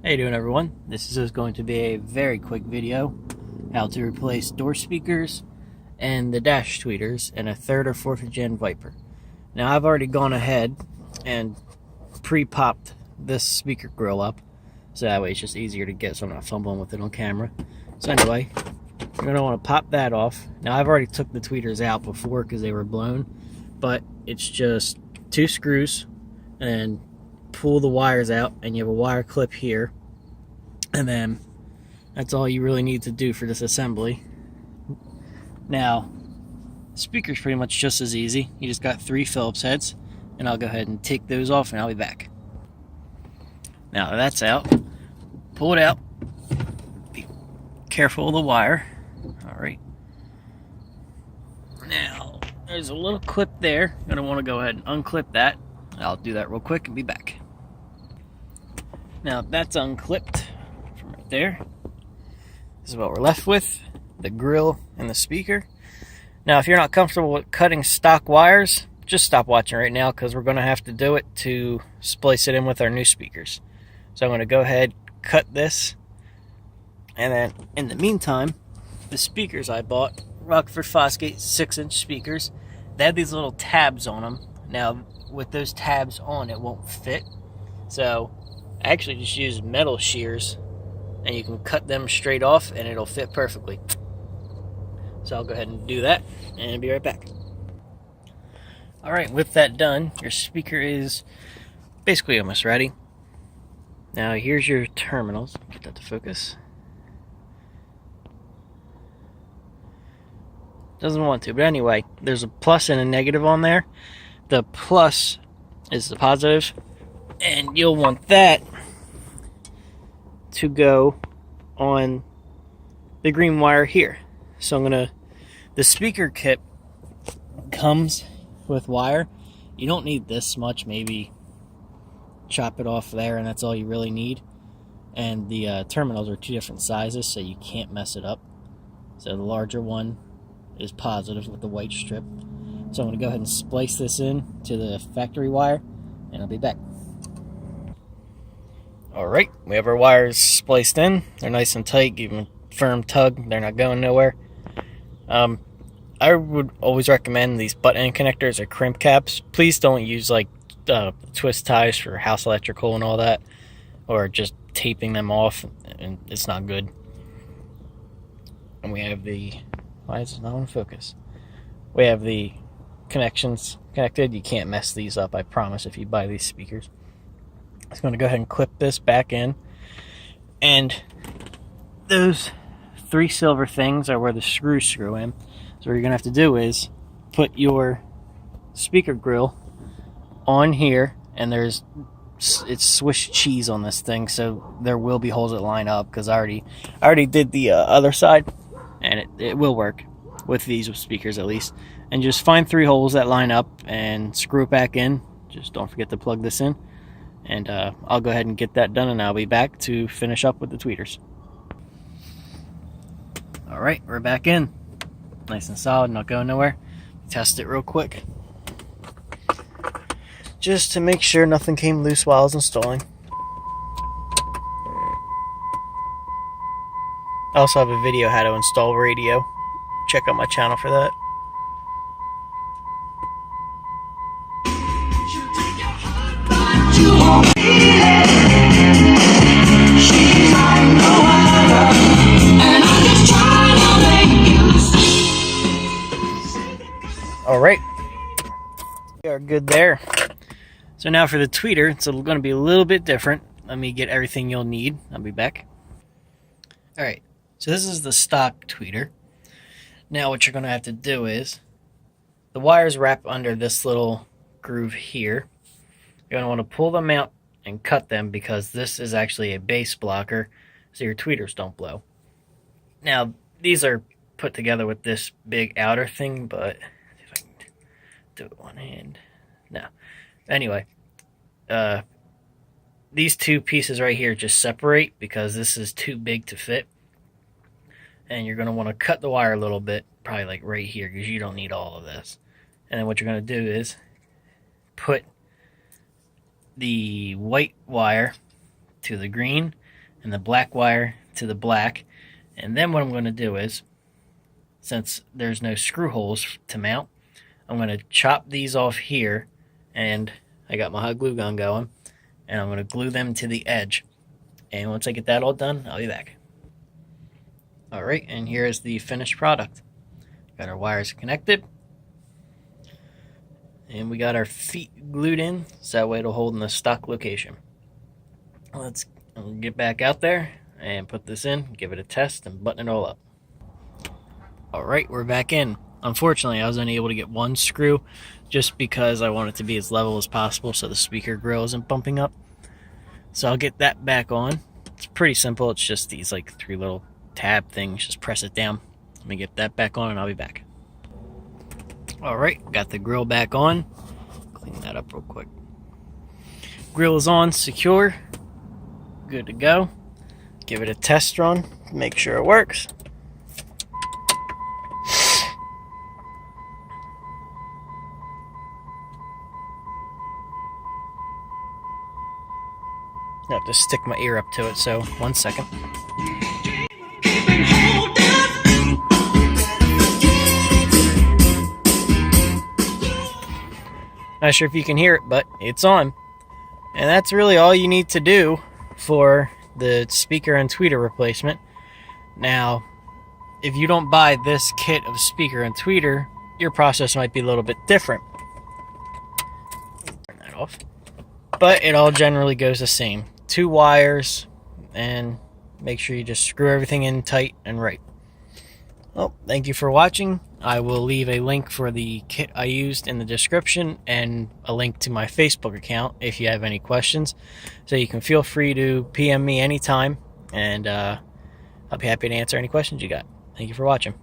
How you doing, everyone? This is going to be a very quick video how to replace door speakers and the dash tweeters in a 3rd or 4th gen Viper. Now I've already gone ahead and pre-popped this speaker grill up, so that way it's just easier to get, so I'm not fumbling with it on camera. So anyway, you're going to want to pop that off. Now I've already took the tweeters out before because they were blown, but it's just 2 screws and pull the wires out, and you have a wire clip here, and then that's all you really need to do for this assembly. Now, speaker's pretty much just as easy. You just got 3 Phillips heads, and I'll go ahead and take those off and I'll be back. Now that's out, pull it out, be careful of the wire. Alright, now there's a little clip there. I'm going to want to go ahead and unclip that. I'll do that real quick and be back. Now that's unclipped from right there. This is what we're left with, the grill and the speaker. Now if you're not comfortable with cutting stock wires, just stop watching right now because we're going to have to do it to splice it in with our new speakers. So I'm going to go ahead, cut this, and then in the meantime, the speakers I bought, Rockford Fosgate 6-inch speakers, they have these little tabs on them. Now with those tabs on, it won't fit, so I actually just use metal shears, and you can cut them straight off and it'll fit perfectly. So I'll go ahead and do that and be right back. Alright, with that done, your speaker is basically almost ready. Now here's your terminals. Get that to focus. Doesn't want to, but anyway, there's a plus and a negative on there. The plus is the positive, and you'll want that to go on the green wire here. So the speaker kit comes with wire. You don't need this much, maybe chop it off there and that's all you really need. And the terminals are 2 different sizes, so you can't mess it up. So the larger one is positive with the white strip. So I'm going to go ahead and splice this in to the factory wire, and I'll be back. Alright, we have our wires spliced in. They're nice and tight, give them a firm tug. They're not going nowhere. I would always recommend these butt-end connectors or crimp caps. Please don't use like twist ties for house electrical and all that, or just taping them off, and it's not good. And we have the... why is it not on focus? We have the connections connected. You can't mess these up, I promise, if you buy these speakers. I'm just going to go ahead and clip this back in, and those 3 silver things are where the screws screw in. So what you're going to have to do is put your speaker grill on here, and it's Swiss cheese on this thing, so there will be holes that line up, because I already did the other side, and it will work with these speakers at least. And just find 3 holes that line up and screw it back in. Just don't forget to plug this in, and I'll go ahead and get that done, and I'll be back to finish up with the tweeters. Alright, we're back in. Nice and solid, not going nowhere. Test it real quick, just to make sure nothing came loose while I was installing. I also have a video how to install radio. Check out my channel for that. Alright, we are good there. So now for the tweeter, it's going to be a little bit different. Let me get everything you'll need. I'll be back. Alright, so this is the stock tweeter. Now what you're going to have to do is, the wires wrap under this little groove here. You're going to want to pull them out and cut them, because this is actually a base blocker, so your tweeters don't blow. Now these are put together with this big outer thing, but see if I can do it one hand. No. Anyway, these 2 pieces right here just separate because this is too big to fit. And you're going to want to cut the wire a little bit, probably like right here, because you don't need all of this. And then what you're going to do is put the white wire to the green, and the black wire to the black. And then what I'm going to do is, since there's no screw holes to mount, I'm going to chop these off here, and I got my hot glue gun going, and I'm going to glue them to the edge. And once I get that all done, I'll be back. Alright, and here's the finished product. Got our wires connected, and we got our feet glued in, so that way it'll hold in the stock location. Let's get back out there and put this in, give it a test, and button it all up. Alright, we're back in. Unfortunately, I was only able to get one screw just because I want it to be as level as possible so the speaker grill isn't bumping up. So I'll get that back on. It's pretty simple. It's just these like 3 little tab things. Just press it down. Let me get that back on and I'll be back. Alright, got the grill back on. Clean that up real quick. Grill is on, secure. Good to go. Give it a test run. Make sure it works. I have to stick my ear up to it, so 1 second. Not sure if you can hear it, but it's on. And that's really all you need to do for the speaker and tweeter replacement. Now, if you don't buy this kit of speaker and tweeter, your process might be a little bit different. Turn that off. But it all generally goes the same. 2 wires, and make sure you just screw everything in tight and right. Well, thank you for watching. I will leave a link for the kit I used in the description and a link to my Facebook account if you have any questions. So you can feel free to PM me anytime, and I'll be happy to answer any questions you got. Thank you for watching.